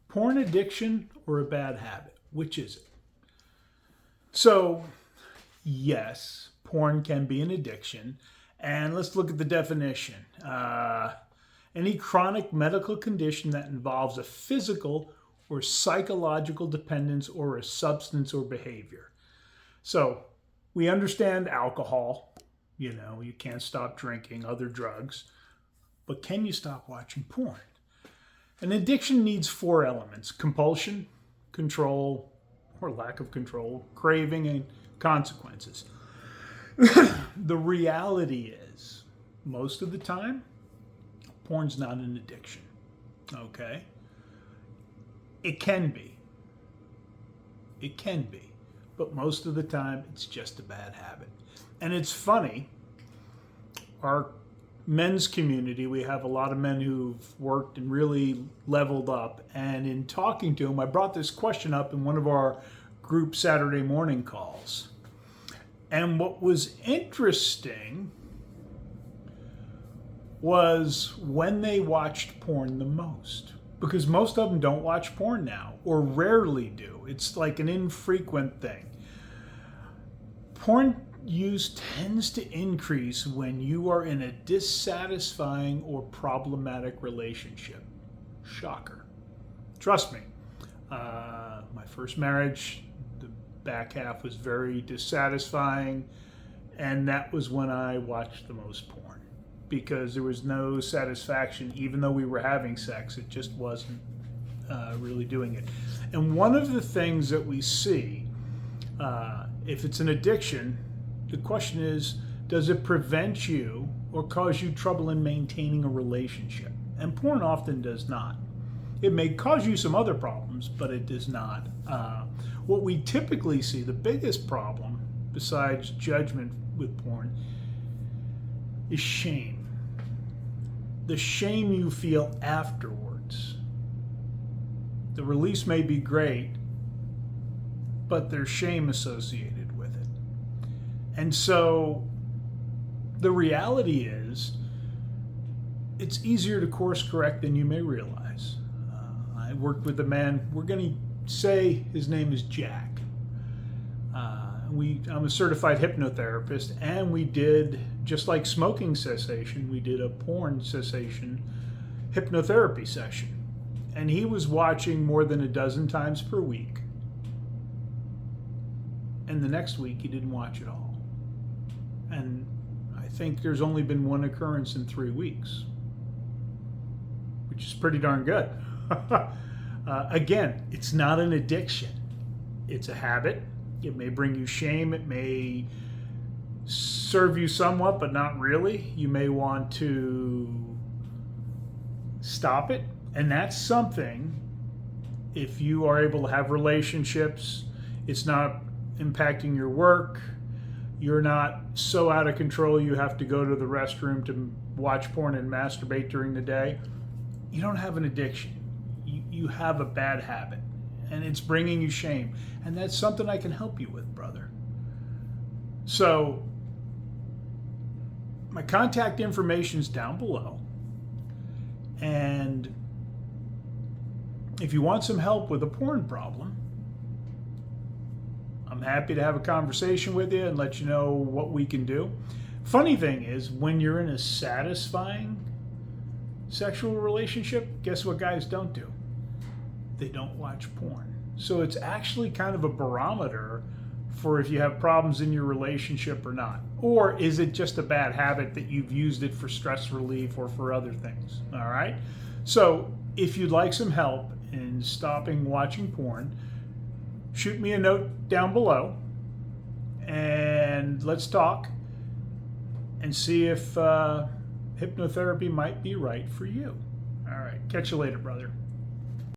Porn addiction or a bad habit? Which is it? So, yes, porn can be an addiction. And let's look at the definition. Any chronic medical condition that involves a physical or psychological dependence or a substance or behavior. So, we understand alcohol. You can't stop drinking, other drugs. But can you stop watching porn? An addiction needs 4 elements: compulsion, control, or lack of control, craving, and consequences. The reality is, most of the time, porn's not an addiction. Okay? It can be. It can be. But most of the time, it's just a bad habit. And it's funny, our men's community, we have a lot of men who've worked and really leveled up. And in talking to them, I brought this question up in one of our group Saturday morning calls. And what was interesting was when they watched porn the most. Because most of them don't watch porn now, or rarely do. It's like an infrequent thing. Porn use tends to increase when you are in a dissatisfying or problematic relationship. Shocker. Trust me. My first marriage, the back half was very dissatisfying, and that was when I watched the most porn, because there was no satisfaction. Even though we were having sex, it just wasn't really doing it. And one of the things that we see, if it's an addiction, the question is, does it prevent you or cause you trouble in maintaining a relationship? And porn often does not. It may cause you some other problems, but it does not. What we typically see, the biggest problem, besides judgment with porn, is shame. The shame you feel afterwards. The release may be great, but there's shame associated with it. And so the reality is, it's easier to course correct than you may realize. I worked with a man, we're going to say his name is Jack. I'm a certified hypnotherapist, and we did, just like smoking cessation, we did a porn cessation hypnotherapy session. And he was watching more than a dozen times per week. And the next week, he didn't watch at all. And I think there's only been one occurrence in 3 weeks, which is pretty darn good. Again, it's not an addiction. It's a habit. It may bring you shame. It may serve you somewhat, but not really. You may want to stop it. And that's something, if you are able to have relationships, it's not impacting your work, you're not so out of control you have to go to the restroom to watch porn and masturbate during the day, you don't have an addiction. You have a bad habit, and it's bringing you shame. And that's something I can help you with, brother. So, my contact information's down below. And if you want some help with a porn problem, I'm happy to have a conversation with you and let you know what we can do. Funny thing is, when you're in a satisfying sexual relationship, guess what guys don't do? They don't watch porn. So it's actually kind of a barometer for if you have problems in your relationship or not. Or is it just a bad habit that you've used it for stress relief or for other things? All right? So if you'd like some help in stopping watching porn, shoot me a note down below and let's talk and see if hypnotherapy might be right for you. All right. Catch you later, brother.